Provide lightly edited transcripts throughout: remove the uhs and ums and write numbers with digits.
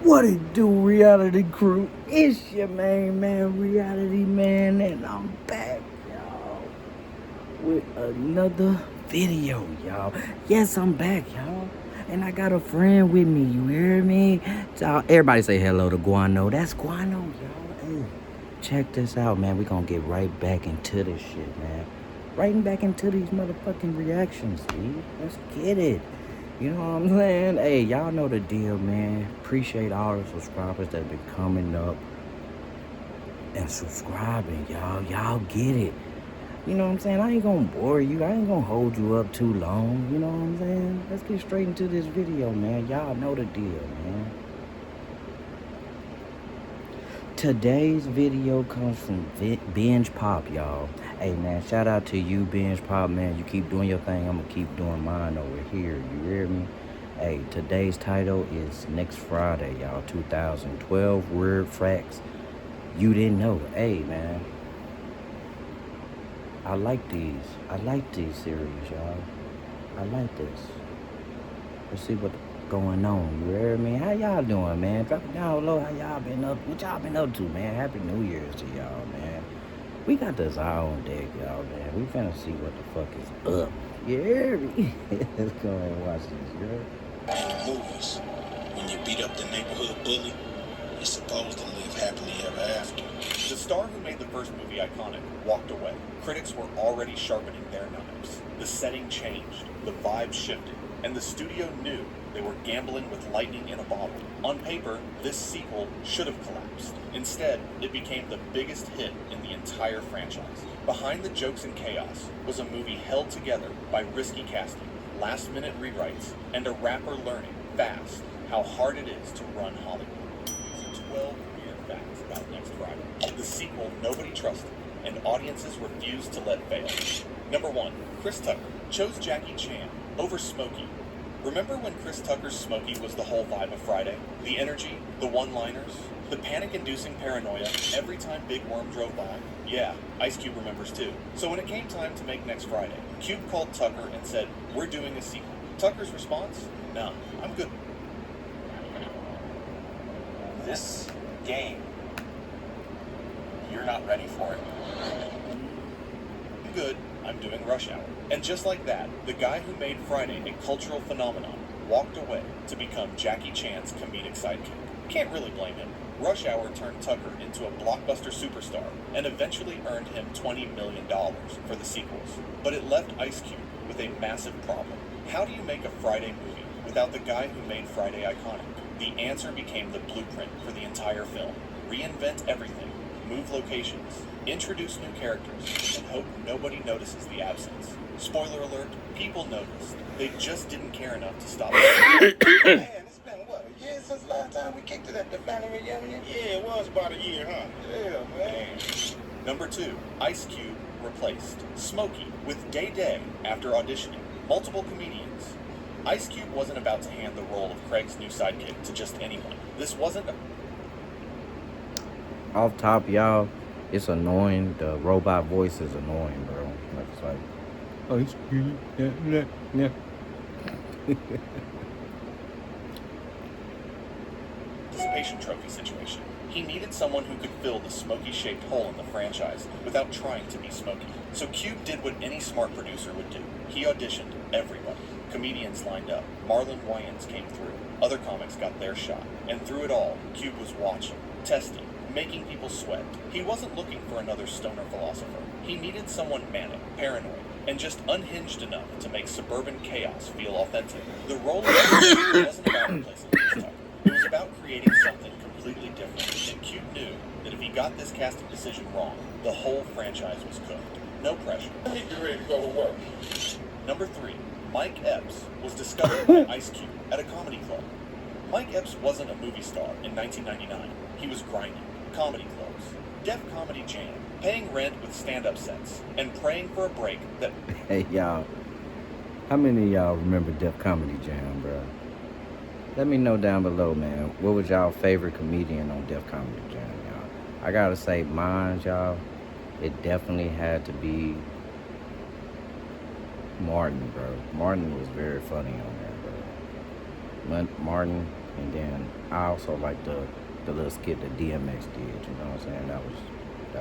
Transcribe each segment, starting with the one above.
What it do, reality crew? It's your main man, Reality Man, and I'm back, y'all, with another video, y'all. Yes, I'm back, y'all. And I got a friend with me, you hear me? So everybody say hello to Guano. That's Guano, y'all. Hey, check this out, man. We gonna get right back into this shit, man. Right back into these motherfucking reactions, dude. Let's get it. You know what I'm saying? Hey, y'all know the deal, man. Appreciate all the subscribers that have been coming up and subscribing, y'all. Y'all get it. You know what I'm saying? I ain't gonna bore you. I ain't gonna hold you up too long. You know what I'm saying? Let's get straight into this video, man. Y'all know the deal, man. Today's video comes from Binge Pop, y'all. Hey, man, shout out to you, Binge Pop, man. You keep doing your thing. I'm gonna keep doing mine over here. You hear me? Hey, today's title is Next Friday, y'all. 2012 Weird Facts You Didn't Know. Hey, man. I like these. I like these series, y'all. I like this. Let's see what's going on. You hear me? How y'all doing, man? Drop it down below. How y'all been up? What y'all been up to, man? Happy New Year's to y'all, man. We got this eye on deck, y'all, man. We finna see what the fuck is up. You hear me? Let's go ahead and watch this, you heard? In movies, when you beat up the neighborhood bully, you're supposed to live happily ever after. The star who made the first movie iconic walked away. Critics were already sharpening their knives. The setting changed, the vibe shifted, and the studio knew they were gambling with lightning in a bottle. On paper, this sequel should have collapsed. Instead, it became the biggest hit in the entire franchise. Behind the jokes and chaos was a movie held together by risky casting, last-minute rewrites, and a rapper learning fast how hard it is to run Hollywood. These are 12 weird facts about Next Friday. The sequel nobody trusted, and audiences refused to let fail. Number 1, Chris Tucker chose Jackie Chan over Smokey. Remember when Chris Tucker's Smokey was the whole vibe of Friday? The energy, the one-liners, the panic-inducing paranoia every time Big Worm drove by? Yeah, Ice Cube remembers too. So when it came time to make Next Friday, Cube called Tucker and said, "We're doing a sequel." Tucker's response? "No, I'm good." This game, you're not ready for it. I'm good. I'm doing Rush Hour. And just like that, the guy who made Friday a cultural phenomenon walked away to become Jackie Chan's comedic sidekick. Can't really blame him. Rush Hour turned Tucker into a blockbuster superstar and eventually earned him $20 million for the sequels. But it left Ice Cube with a massive problem. How do you make a Friday movie without the guy who made Friday iconic? The answer became the blueprint for the entire film. Reinvent everything, move locations, introduce new characters, and hope nobody notices the absence. Spoiler alert, people noticed. They just didn't care enough to stop it. Man, it's been what, a year since last time we kicked it at the family reunion? Yeah, it was about a year, huh? Yeah, man. Number 2, Ice Cube replaced Smokey with Day Day after auditioning multiple comedians. Ice Cube wasn't about to hand the role of Craig's new sidekick to just anyone. This wasn't a... Off top, y'all, it's annoying. The robot voice is annoying, bro. It's like, Ice Cube, yeah. Participation trophy situation. He needed someone who could fill the Smokey-shaped hole in the franchise without trying to be Smokey. So Cube did what any smart producer would do. He auditioned everybody. Comedians lined up. Marlon Wayans came through. Other comics got their shot. And through it all, Cube was watching, testing, making people sweat. He wasn't looking for another stoner philosopher. He needed someone manic, paranoid, and just unhinged enough to make suburban chaos feel authentic. The role of Cube wasn't about replacing Chris Tucker. It was about creating something completely different, and Cube knew that if he got this casting decision wrong, the whole franchise was cooked. No pressure. I need to be ready to go to work. Number 3, Mike Epps was discovered by Ice Cube at a comedy club. Mike Epps wasn't a movie star in 1999. He was grinding, comedy clubs, Def Comedy Jam, paying rent with stand-up sets, and praying for a break that... Hey, y'all. How many of y'all remember Def Comedy Jam, bro? Let me know down below, man. What was y'all favorite comedian on Def Comedy Jam, y'all? I gotta say, mine, y'all, it definitely had to be Martin, bro. Martin was very funny on there, bro. Martin, And then I also like the little skit that DMX did. You know what I'm saying? That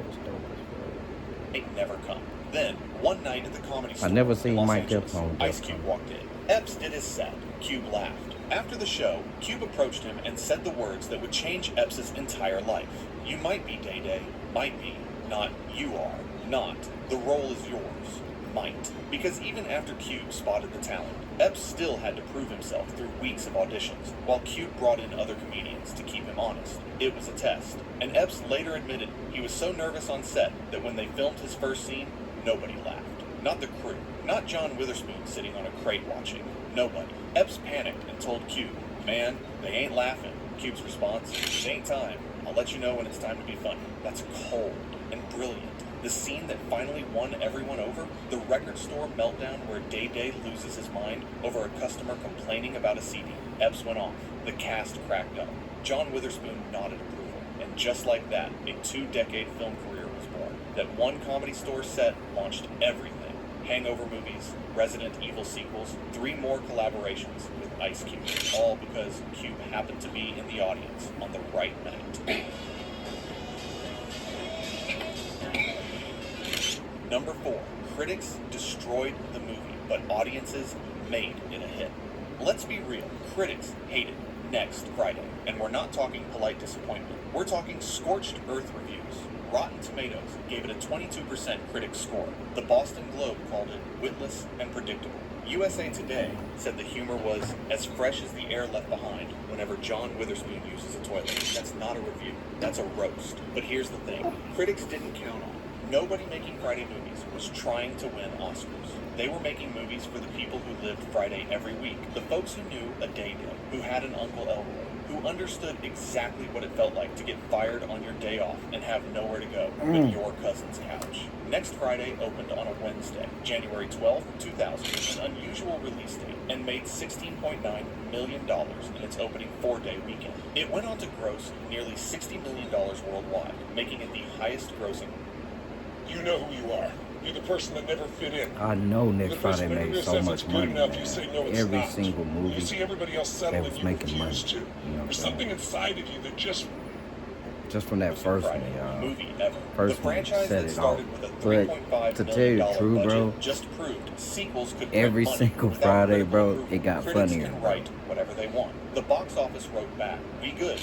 was dope as well. It never come. Then, one night at the Comedy Store never seen in Los Mike Angeles, Epps on Ice Def Cube Jam. walked in. Epps did his set. Cube laughed. After the show, Cube approached him and said the words that would change Epps' entire life. You might be Day Day, might be, not you are, not. The role is yours, might. Because even after Cube spotted the talent, Epps still had to prove himself through weeks of auditions, while Cube brought in other comedians to keep him honest. It was a test, and Epps later admitted he was so nervous on set that when they filmed his first scene, nobody laughed. Not the crew, not John Witherspoon sitting on a crate watching. Nobody. Epps panicked and told Cube, "Man, they ain't laughing." Cube's response, "It ain't time. I'll let you know when it's time to be funny." That's cold and brilliant. The scene that finally won everyone over, the record store meltdown where Day Day loses his mind over a customer complaining about a CD. Epps went off. The cast cracked up. John Witherspoon nodded approval. And just like that, a 2-decade film career was born. That one Comedy Store set launched everything. Hangover movies, Resident Evil sequels, 3 more collaborations with Ice Cube. All because Cube happened to be in the audience on the right night. Number 4. Critics destroyed the movie, but audiences made it a hit. Let's be real. Critics hated Next Friday. And we're not talking polite disappointment. We're talking scorched earth reviews. Rotten Tomatoes gave it a 22% critic score. The Boston Globe called it witless and predictable. USA Today said the humor was as fresh as the air left behind whenever John Witherspoon uses a toilet. That's not a review. That's a roast. But here's the thing. Critics didn't count on it. Nobody making Friday movies was trying to win Oscars. They were making movies for the people who lived Friday every week. The folks who knew a Day Day, who had an Uncle Elroy, who understood exactly what it felt like to get fired on your day off and have nowhere to go but your cousin's couch. Next Friday opened on a Wednesday, January 12th, 2000, an unusual release date, and made $16.9 million in its opening 4-day weekend. It went on to gross nearly $60 million worldwide, making it the highest grossing. You know who you are. You're the person that never fit in. I know Next The person Friday that made never so says much it's good money, enough, man. you say no, it's Every not. single movie, You see everybody else settle they and was you making refuse money. to. You know what I'm There's saying? something inside of you that just Just from that first one, Friday y'all. movie ever. First The one franchise set that it started off. with a But $3.5 to tell you million the truth, budget bro, just proved sequels could every print money single without Friday, critical bro, approval. it got Critics funnier, can bro. write whatever they want. The box office wrote back, "We good."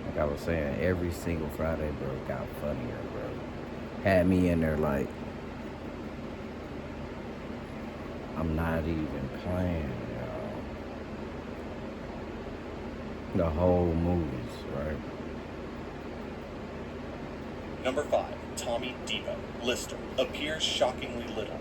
Like I was saying, every single Friday, bro, got funnier, bro. Had me in there like, I'm not even playing, y'all. The whole movies, right? Number 5, Tommy Debo, Lister, appears shockingly little.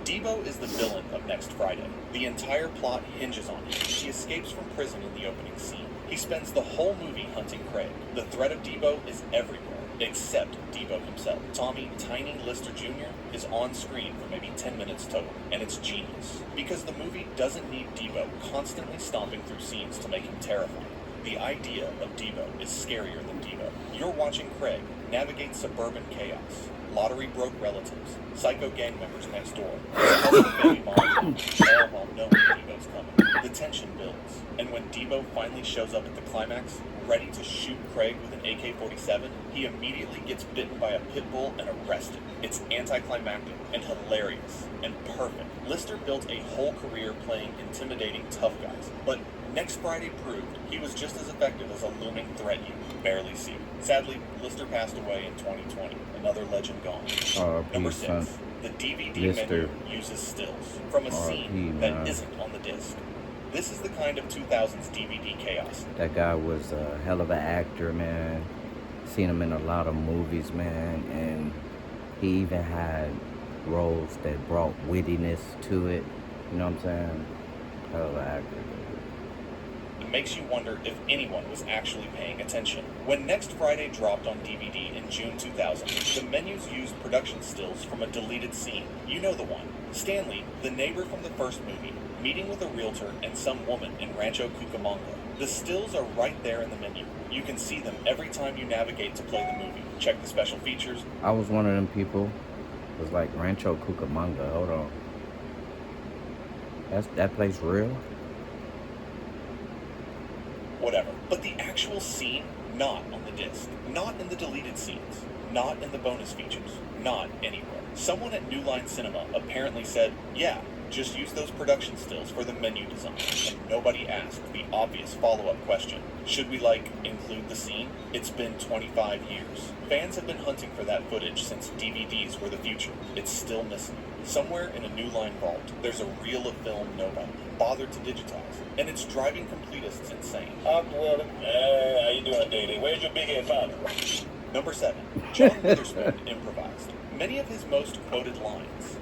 Debo is the villain of Next Friday. The entire plot hinges on him. He escapes from prison in the opening scene. He spends the whole movie hunting Craig. The threat of Debo is everywhere, except Debo himself. Tommy Tiny Lister Jr. is on screen for maybe 10 minutes total, and it's genius. Because the movie doesn't need Debo constantly stomping through scenes to make him terrifying. The idea of Debo is scarier than Debo. You're watching Craig navigate suburban chaos, lottery broke relatives, psycho gang members next door, his baby mom, all while knowing Debo's coming. The tension builds, and when Debo finally shows up at the climax, ready to shoot Craig with an AK-47, he immediately gets bitten by a pit bull and arrested. It's anticlimactic and hilarious and perfect. Lister built a whole career playing intimidating tough guys, but Next Friday proved he was just as effective as a looming threat you barely see. Sadly, Lister passed away in 2020, another legend gone. Number 6, son. the DVD Lister. menu uses stills from a scene that man. isn't on the disc. This is the kind of 2000s DVD chaos. That guy was a hell of an actor, man. Seen him in a lot of movies, man. And he even had roles that brought wittiness to it. You know what I'm saying? Hell of an actor. It makes you wonder if anyone was actually paying attention. When Next Friday dropped on DVD in June 2000, the menus used production stills from a deleted scene. You know the one. Stanley, the neighbor from the first movie, meeting with a realtor and some woman in Rancho Cucamonga. The stills are right there in the menu. You can see them every time you navigate to play the movie. Check the special features. I was one of them people. It was like Rancho Cucamonga. Hold on. That place real? whatever. But the actual scene, not on the disc. Not in the deleted scenes. Not in the bonus features. Not anywhere. Someone at New Line Cinema apparently said, yeah, just use those production stills for the menu design. And nobody asked the obvious follow-up question. Should we, include the scene? It's been 25 years. Fans have been hunting for that footage since DVDs were the future. It's still missing. Somewhere in a New Line vault, there's a reel of film nobody bothered to digitize. And it's driving completists insane. I'm Willie. How you doing, Daddy? Where's your big head father? Number 7. John Witherspoon improvised. Many of his most quoted lines.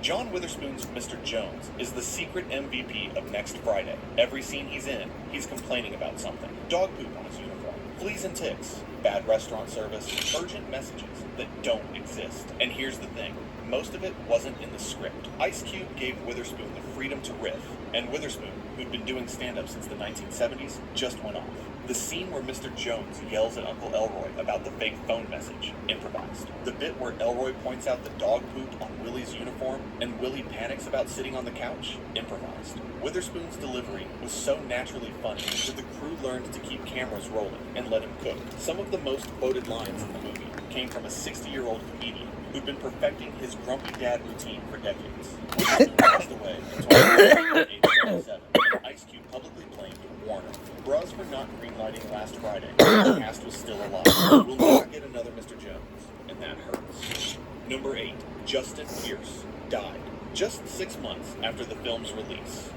John Witherspoon's Mr. Jones is the secret MVP of Next Friday. Every scene he's in, he's complaining about something. Dog poop on his uniform, fleas and ticks, bad restaurant service, urgent messages that don't exist. And here's the thing, most of it wasn't in the script. Ice Cube gave Witherspoon the freedom to riff, and Witherspoon, who'd been doing stand-up since the 1970s, just went off. The scene where Mr. Jones yells at Uncle Elroy about the fake phone message, improvised. The bit where Elroy points out the dog poop on Willie's uniform and Willie panics about sitting on the couch, improvised. Witherspoon's delivery was so naturally funny that the crew learned to keep cameras rolling and let him cook. Some of the most quoted lines in the movie came from a 60-year-old comedian who'd been perfecting his grumpy dad routine for decades. Witherspoon passed away in 1977, and Ice Cube publicly blamed Warner Bros. For not greenlighting Last Friday. The cast was still alive. We'll never get another Mr. Jones, and that hurts. Number 8. Justin Pierce died just 6 months after the film's release.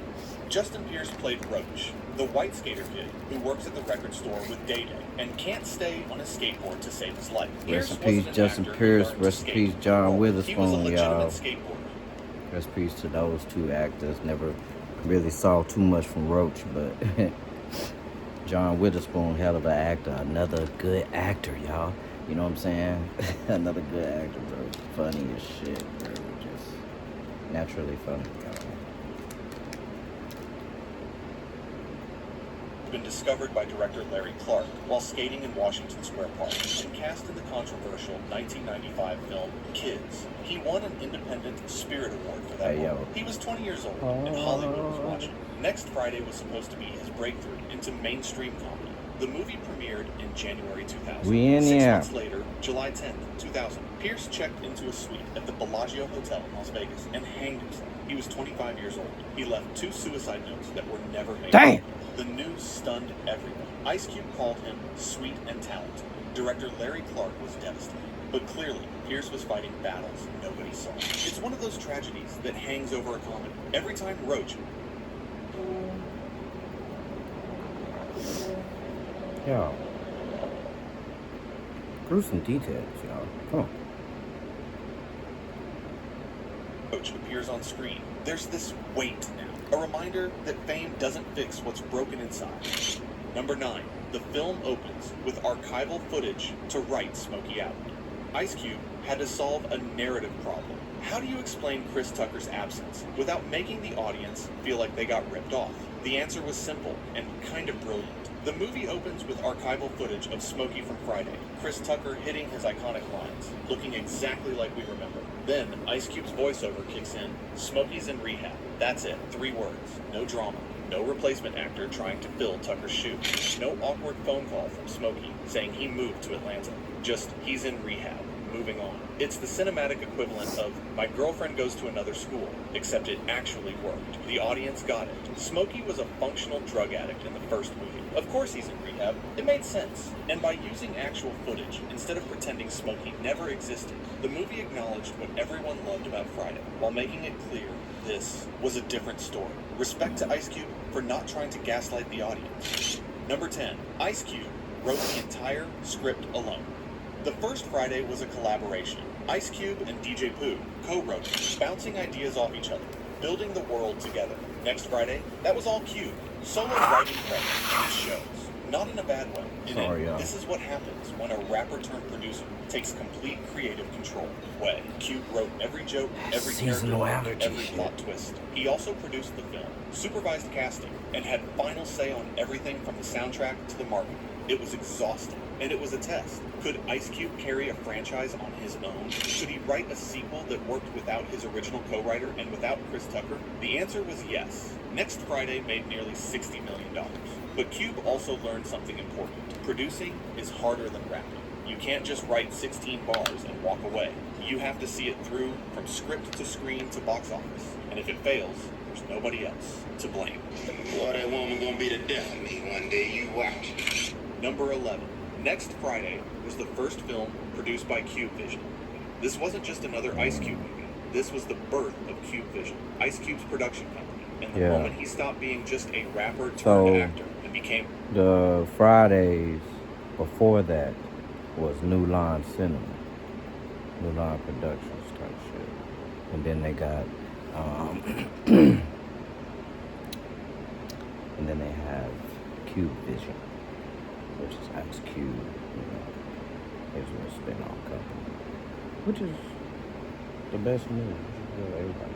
Justin Pierce played Roach, the white skater kid who works at the record store with Day Day and can't stay on his skateboard to save his life. Rest in peace, Justin Pierce. Rest in peace, John Witherspoon, He was a legitimate y'all. skateboarder. Rest in peace to those two actors. Never really saw too much from Roach, but John Witherspoon, hell of an actor. Another good actor, y'all. You know what I'm saying? Another good actor, bro. Funny as shit, bro. Just naturally funny, y'all. Been discovered by director Larry Clark while skating in Washington Square Park and cast in the controversial 1995 film Kids. He won an Independent Spirit Award for that Hey, role. yo. He was 20 years old and Hollywood was watching. Next Friday was supposed to be his breakthrough into mainstream comedy. The movie premiered in January 2000. We in 6 here. months later, July 10th, 2000, Pierce checked into a suite at the Bellagio Hotel in Las Vegas and hanged himself. He was 25 years old. He left 2 suicide notes that were never made. Damn! The news stunned everyone. Ice Cube called him sweet and talented. Director Larry Clark was devastated. But clearly, Pierce was fighting battles nobody saw. It's one of those tragedies that hangs over a comedy. Every time Roach... Y'all. Gruesome details, y'all. Come on. Roach appears on screen, there's this weight now. A reminder that fame doesn't fix what's broken inside. Number 9. The film opens with archival footage to write Smokey out. Ice Cube had to solve a narrative problem. How do you explain Chris Tucker's absence without making the audience feel like they got ripped off? The answer was simple and kind of brilliant. The movie opens with archival footage of Smokey from Friday, Chris Tucker hitting his iconic lines, looking exactly like we remember. Then, Ice Cube's voiceover kicks in. Smokey's in rehab. That's it. 3 words. No drama. No replacement actor trying to fill Tucker's shoes. No awkward phone call from Smokey saying he moved to Atlanta. Just, he's in rehab. Moving on. It's the cinematic equivalent of My Girlfriend Goes to Another School, except it actually worked. The audience got it. Smokey was a functional drug addict in the first movie. Of course he's in rehab. It made sense. And by using actual footage, instead of pretending Smokey never existed, the movie acknowledged what everyone loved about Friday, while making it clear this was a different story. Respect to Ice Cube for not trying to gaslight the audience. Number 10. Ice Cube wrote the entire script alone. The first Friday was a collaboration. Ice Cube and DJ Pooh co-wrote it, bouncing ideas off each other, building the world together. Next Friday, that was all Cube. Solo writing credit. It shows. Not in a bad way. This is what happens when a rapper turned producer takes complete creative control. Cube wrote every joke, every character, every plot twist. He also produced the film, supervised casting, and had final say on everything from the soundtrack to the marketing. It was exhausting, and it was a test. Could Ice Cube carry a franchise on his own? Could he write a sequel that worked without his original co-writer and without Chris Tucker? The answer was yes. Next Friday made nearly $60 million. But Cube also learned something important. Producing is harder than rapping. You can't just write 16 bars and walk away. You have to see it through from script to screen to box office. And if it fails, there's nobody else to blame. Boy, that woman gonna be the death of me one day, you watch. Number 11. Next Friday was the first film produced by Cube Vision. This wasn't just another Ice Cube movie. This was the birth of Cube Vision, Ice Cube's production company. And the moment he stopped being just a rapper turned actor and became... The Fridays before that was New Line Cinema, New Line Productions type shit. And then they got, and then they have Cube Vision, which is Ice Cube, you know, it's a spin-off company, which is the best movie. Everybody does.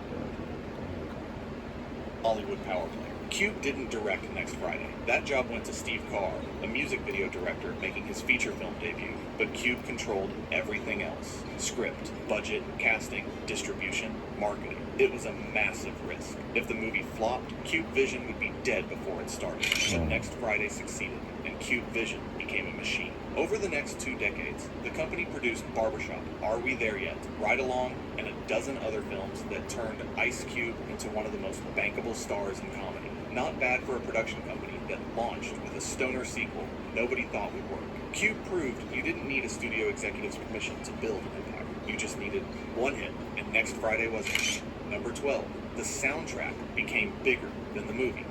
Hollywood Power Player. Cube didn't direct Next Friday. That job went to Steve Carr, a music video director making his feature film debut. But Cube controlled everything else. Script, budget, casting, distribution, marketing. It was a massive risk. If the movie flopped, Cube Vision would be dead before it started. But Next Friday succeeded, and Cube Vision became a machine. Over the next 2 decades, the company produced Barbershop, Are We There Yet?, Ride Along, and a dozen other films that turned Ice Cube into one of the most bankable stars in comedy. Not bad for a production company that launched with a stoner sequel nobody thought would work. Cube proved you didn't need a studio executive's permission to build an empire. You just needed one hit, and Next Friday was it. Number 12. The soundtrack became bigger than the movie.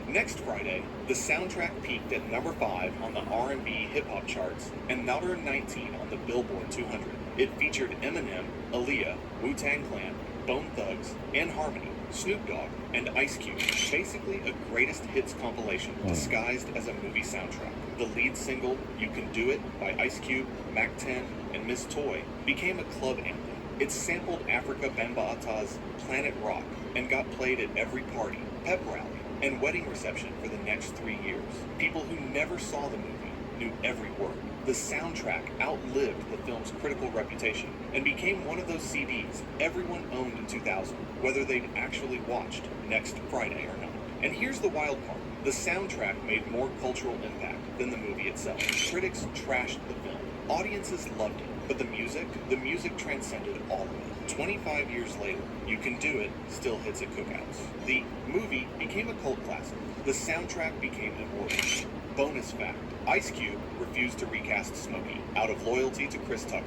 Next Friday, the soundtrack peaked at number 5 on the R&B hip-hop charts and number 19 on the Billboard 200. It featured Eminem, Aaliyah, Wu-Tang Clan, Bone Thugs, and Harmony, Snoop Dogg, and Ice Cube. Basically a greatest hits compilation disguised as a movie soundtrack. The lead single, You Can Do It, by Ice Cube, Mac 10, and Miss Toy, became a club anthem. It sampled Africa Bambaata's Planet Rock and got played at every party, pep rally, and wedding reception for the next 3 years. People who never saw the movie knew every word. The soundtrack outlived the film's critical reputation and became one of those CDs everyone owned in 2000, whether they'd actually watched Next Friday or not. And here's the wild part. The soundtrack made more cultural impact than the movie itself. Critics trashed the film. Audiences loved it. But the music transcended all of it. 25 years later, You Can Do It still hits at cookouts. The movie became a cult classic. The soundtrack became immortal. Bonus fact, Ice Cube refused to recast Smokey out of loyalty to Chris Tucker.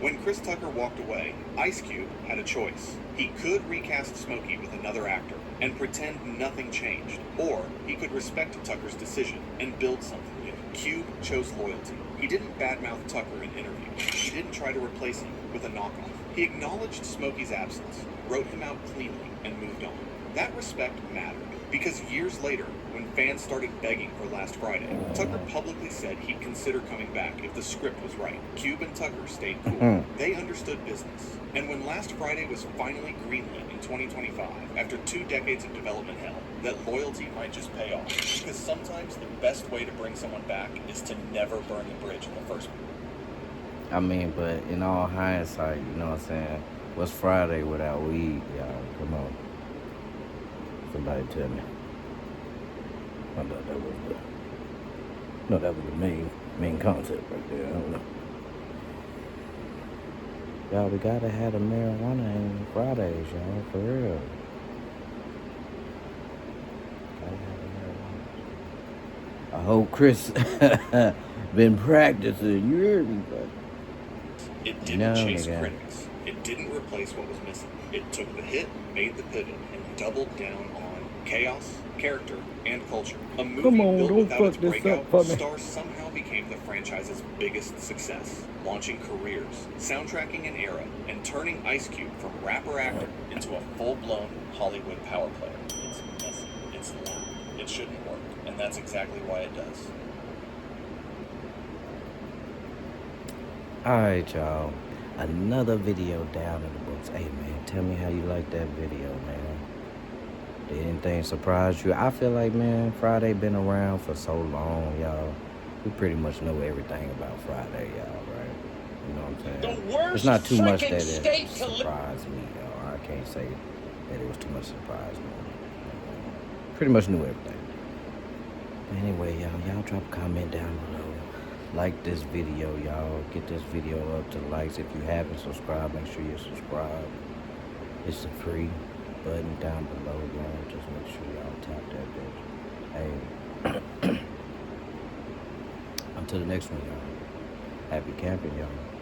When Chris Tucker walked away, Ice Cube had a choice. He could recast Smokey with another actor and pretend nothing changed, or he could respect Tucker's decision and build something new. Cube chose loyalty. He didn't badmouth Tucker in interviews. He didn't try to replace him with a knockoff. He acknowledged Smokey's absence, wrote him out cleanly, and moved on. That respect mattered, because years later, when fans started begging for Last Friday, Tucker publicly said he'd consider coming back if the script was right. Cube and Tucker stayed cool. They understood business. And when Last Friday was finally greenlit in 2025, after 2 decades of development hell, that loyalty might just pay off. Because sometimes the best way to bring someone back is to never burn the bridge in the first place. I mean, but in all hindsight, you know what I'm saying? What's Friday without weed, y'all? Come on. Somebody tell me. I thought that was the main concept right there. I don't know. Y'all, we gotta have the marijuana on Fridays, y'all, for real. Gotta have the marijuana. I hope Chris been practicing. You hear me, bud? It didn't chase critics. It didn't replace what was missing. It took the hit, made the pivot, and doubled down on chaos, character, and culture. A movie built without its breakout, Star somehow became the franchise's biggest success, launching careers, soundtracking an era, and turning Ice Cube from rapper-actor into a full-blown Hollywood power player. It's messy, it's loud, it shouldn't work, and that's exactly why it does. Alright, y'all. Another video down in the books. Hey, man, tell me how you like that video, man. Did anything surprise you? I feel like, man, Friday been around for so long, y'all. We pretty much know everything about Friday, y'all, right? You know what I'm saying? It's not too much that it surprised me, y'all. I can't say that it was too much surprise me. Pretty much knew everything. But anyway, y'all drop a comment down below. Like this video, y'all. Get this video up to likes. If you haven't subscribed, make sure you subscribe. It's a free button down below, y'all. Just make sure y'all tap that bitch. Hey. Until the next one, y'all. Happy camping, y'all.